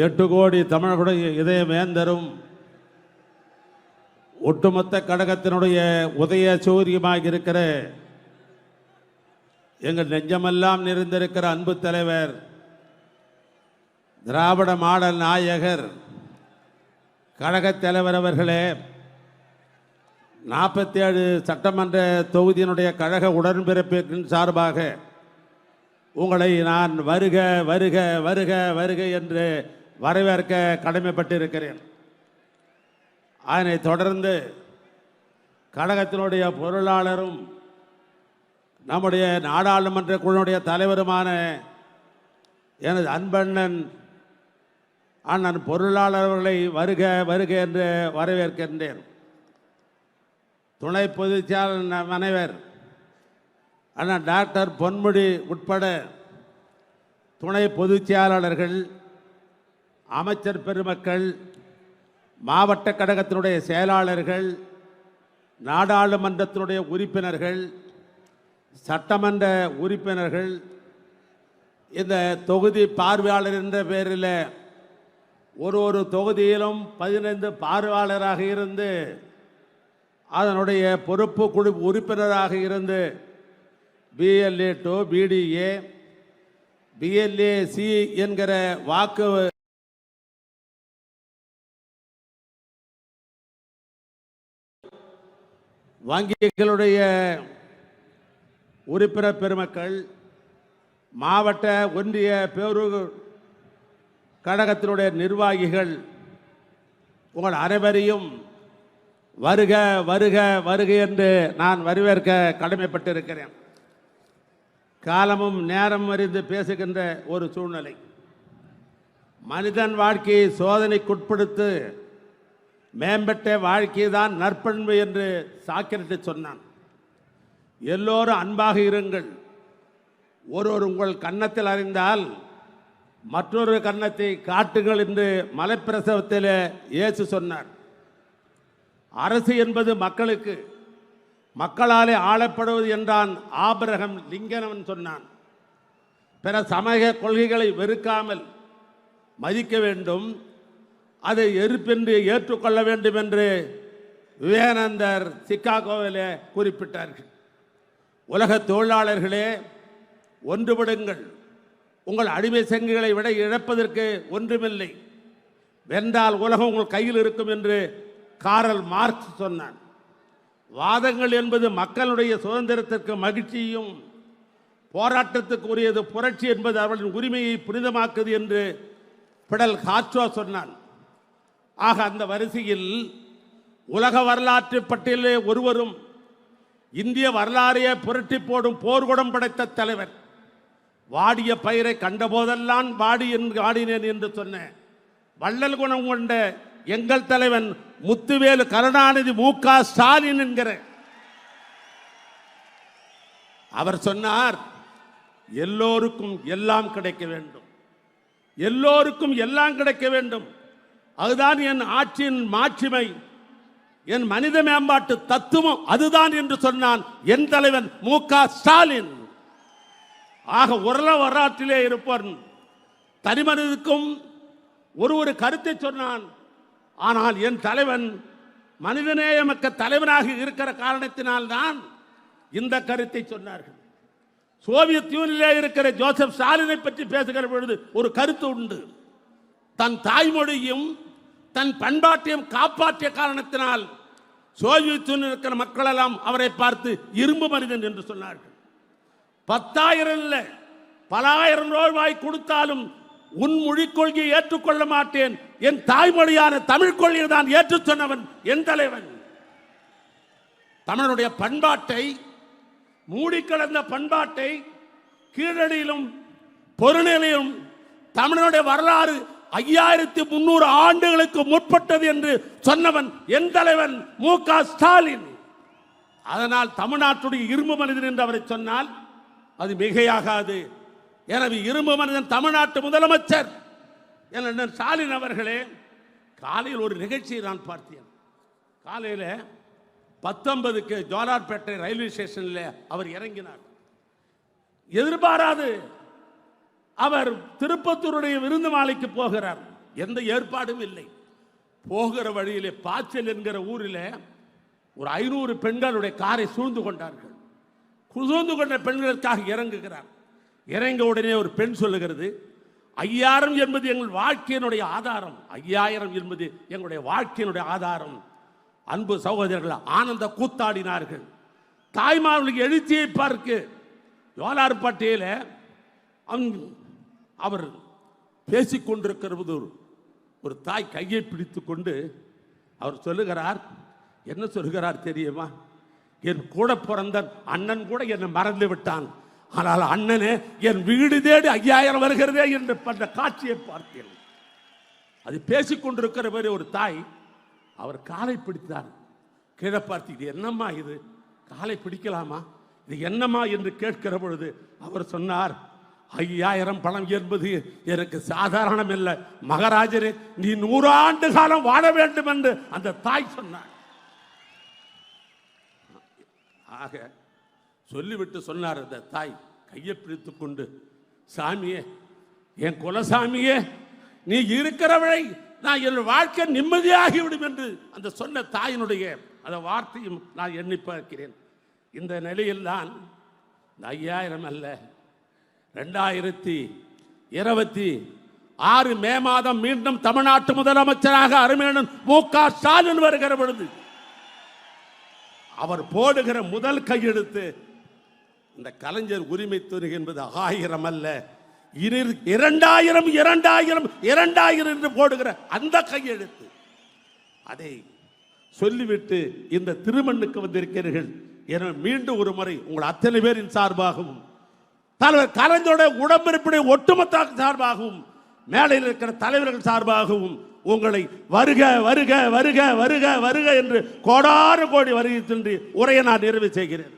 8 கோடி தமிழர்களுடைய இதய வேந்தரும் ஒட்டுமொத்த கழகத்தினுடைய உதய சூரியமாக இருக்கிற எங்கள் நெஞ்சமெல்லாம் நிறைந்திருக்கிற அன்பு தலைவர், திராவிட மாடல் நாயகர், கழகத் தலைவர் அவர்களே, 47 சட்டமன்ற தொகுதியினுடைய கழக உடன்பிறப்பின் சார்பாக உங்களை நான் வருக வருக வருக வருக என்று வரவேற்க கடமைப்பட்டிருக்கிறேன். அதனைத் தொடர்ந்து கழகத்தினுடைய பொருளாளரும் நம்முடைய நாடாளுமன்ற குழுவுடைய தலைவருமான எனது அன்பண்ணன் அண்ணன் பொருளாளர் அவர்களை வருக வருக என்று வரவேற்கின்றேன். துணை பொதுச்செயலாளர் மனைவர் அண்ணன் டாக்டர் பொன்முடி உட்பட துணை பொதுச் செயலாளர்கள், அமைச்சர் பெருமக்கள், மாவட்ட கழகத்தினுடைய செயலாளர்கள், நாடாளுமன்றத்தினுடைய உறுப்பினர்கள், சட்டமன்ற உறுப்பினர்கள், இந்த தொகுதி பார்வையாளர் என்ற பெயரில் ஒரு தொகுதியிலும் 15 பார்வையாளராக இருந்து அதனுடைய பொறுப்பு குழு உறுப்பினராக இருந்து BLA to BDA BLA C என்கிற வாக்கு வங்கிகளுடைய உறுப்பினர் பெருமக்கள், மாவட்ட ஒன்றிய பேரூர் கழகத்தினுடைய நிர்வாகிகள், உங்கள் அனைவரையும் வருக வருக வருக என்று நான் வரவேற்க கடமைப்பட்டிருக்கிறேன். காலமும் நேரம் அறிந்து பேசுகின்ற ஒரு சூழ்நிலை. மனிதன் வாழ்க்கையை சோதனைக்குட்படுத்து மேம்பட்ட வாழ்க்கை தான் நற்பண்பு என்று சாக்கிரட்டிஸ் சொன்னான். எல்லோரும் அன்பாக இருங்கள், ஒருவர் உங்கள் கன்னத்தில் அறிந்தால் மற்றொரு கன்னத்தை காட்டுங்கள் என்று மலைப்பிரசவத்தில் இயேசு சொன்னார். அரசு என்பது மக்களுக்கு, மக்களாலே ஆளப்படுவது என்றான் ஆபிரகம் லிங்கன் சொன்னான். பிற சமய கொள்கைகளை வெறுக்காமல் மதிக்க வேண்டும், அதை எதிர்ப்பென்று ஏற்றுக்கொள்ள வேண்டும் என்று விவேகானந்தர் சிகாகோவில் குறிப்பிட்டார்கள். உலக தொழிலாளர்களே, ஒன்றுபடுங்கள், உங்கள் அடிமை சங்கிகளை விட இழப்பதற்கு ஒன்றுமில்லை, வென்றால் உலகம் உங்கள் கையில் இருக்கும் என்று காரல் மார்க்ஸ் சொன்னான். வாதங்கள் என்பது மக்களுடைய சுதந்திரத்திற்கு மகிழ்ச்சியும், போராட்டத்துக்கு உரியது புரட்சி என்பது அவர்களின் உரிமையை புனிதமாக்குது என்று பிடல் காஸ்ட்ரோ சொன்னான். ஆக அந்த வரிசையில் உலக வரலாற்று பட்டியலே ஒருவரும் இந்திய வரலாறையே புரட்டி போடும் போர்க்குடம் படைத்த தலைவர், வாடிய பயிரை கண்டபோதெல்லாம் வாடினேன் என்று சொன்ன வள்ளல் குணம் கொண்ட எங்கள் தலைவன் முத்துவேலு கருணாநிதி MK ஸ்டாலின் என்கிற அவர் சொன்னார், எல்லோருக்கும் எல்லாம் கிடைக்க வேண்டும், எல்லோருக்கும் எல்லாம் கிடைக்க வேண்டும், அதுதான் என் ஆட்சியின் மாட்சிமை, என் மனித மேம்பாட்டு தத்துவம் அதுதான் என்று சொன்னான் என் தலைவன் MK ஸ்டாலின். ஆக வரலாற்றிலே இருப்பவன் தனிமனிதனுக்கும் ஒரு கருத்தை சொன்னான். ஆனால் என் தலைவன் மனிதநேயமிக்க தலைவனாக இருக்கிற காரணத்தினால் தான் இந்த கருத்தை சொன்னார்கள். சோவியத் யூனியனிலே இருக்கிற ஜோசப் ஸ்டாலினை பற்றி பேசுகிற பொழுது ஒரு கருத்து உண்டு. தன் தாய்மொழியும் தன் பண்பாட்டையும் காப்பாற்றிய காரணத்தினால் சோவியத் யூனியனில் இருக்கிற மக்கள் எல்லாம் அவரை பார்த்து இரும்பு மனிதன் என்று சொன்னார்கள். 10,000 இல்லை, பல ஆயிரம் ரூபாய் கொடுத்தாலும் உன் மொழிக் கொள்கையை ஏற்றுக்கொள்ள மாட்டேன், என் தாய்மொழியான தமிழ் கொள்கையை தான் ஏற்று சொன்னவன் என் தலைவன். தமிழனுடைய பண்பாட்டை, மூடிக்கிடந்த பண்பாட்டை, கீழடியிலும் பொருளிலும் தமிழனுடைய வரலாறு 5300 ஆண்டுகளுக்கு முற்பட்டது என்று சொன்னவன் என் தலைவன் MK ஸ்டாலின். அதனால் தமிழ்நாட்டுடைய இரும்பு மனிதன் என்று அவரை சொன்னால் அது மிகையாகாது. எனவே இரும்பு மனிதன் தமிழ்நாட்டு முதலமைச்சர் என்ன ஸ்டாலின் அவர்களே, காலையில் ஒரு நிகழ்ச்சியை நான் பார்த்தேன். காலையில் 19க்கு ஜோலார்பேட்டை ரயில்வே ஸ்டேஷனில் அவர் இறங்கினார். எதிர்பாராது அவர் திருப்பத்தூருடைய விருந்து மாலைக்கு போகிறார். எந்த ஏற்பாடும் இல்லை. போகிற வழியிலே பாய்ச்சல் என்கிற ஊரில் ஒரு 500 பெண்களுடைய காரை சூழ்ந்து கொண்டார்கள். சூழ்ந்து கொண்ட பெண்களுக்காக இறங்குகிறார். இறங்க உடனே ஒரு பெண் சொல்லுகிறது, 5000 என்பது எங்கள் வாழ்க்கையினுடைய ஆதாரம், 5000 என்பது எங்களுடைய வாழ்க்கையினுடைய ஆதாரம். அன்பு சகோதரர்கள் ஆனந்த கூத்தாடினார்கள். தாய்மார்களுக்கு எழுச்சியை பார்க்க ஜோலார்பேட்டையில் அவர் பேசிக்கொண்டிருக்கிறது. ஒரு தாய் கையை பிடித்து கொண்டு அவர் சொல்லுகிறார், என்ன சொல்லுகிறார் தெரியுமா? என் கூட பிறந்த அண்ணன் கூட என்னை மறந்து விட்டான், ஆனால் அண்ணனே என் வீடு தேடி 5000 வருகிறதே என்று அந்த காட்சியை பார்த்தேன். அது பேசிக்கொண்டிருக்கிற ஒரு தாய் அவர் காலை பிடித்தார். கீழே பார்த்து, இது என்னம்மா, இது காலை பிடிக்கலாமா, இது என்னம்மா என்று கேட்கிற பொழுது அவர் சொன்னார், 5000 பணம் என்பது எனக்கு சாதாரணம் இல்லை மகாராஜரே, நீ 100 ஆண்டு காலம் வாழ வேண்டும் என்று அந்த தாய் சொன்னார். ஆக சொல்லிவிட்டு சொன்னார் அந்த தாய் கையை பிடித்து கொண்டு, சாமியே, என் குலசாமியே, நீ இருக்கிறவளை நான் என் வாழ்க்கை நிம்மதியாகிவிடும் என்று அந்த சொன்ன தாயினுடைய அந்த வார்த்தையும் நான் எண்ணி பார்க்கிறேன். இந்த நிலையில் தான் 5000 அல்ல, 2026 மே மாதம் மீண்டும் தமிழ்நாட்டு முதலமைச்சராக அருமையண்ணன் மு.க. ஸ்டாலின் வருகிற பொழுது அவர் போடுகிற முதல் கையெழுத்து இந்த கலைஞர் உரிமை தொகை என்பது 1000 அல்ல, 2000 2000 2000 என்று போடுகிற அந்த கையெழுத்து. அதை சொல்லிவிட்டு இந்த திருமண்ணுக்கு வந்திருக்கிறீர்கள். என மீண்டும் ஒரு முறை உங்கள் அத்தனை பேரின் சார்பாகவும் தலைவர் கலைஞருடைய உடம்பிருப்புடைய ஒட்டுமொத்த சார்பாகவும் மேடையில் இருக்கிற தலைவர்கள் சார்பாகவும் உங்களை வருக வருக வருக வருக வருக என்று கோடான கோடி வருகை சென்று உரையை நான் நிறைவு செய்கிறேன்.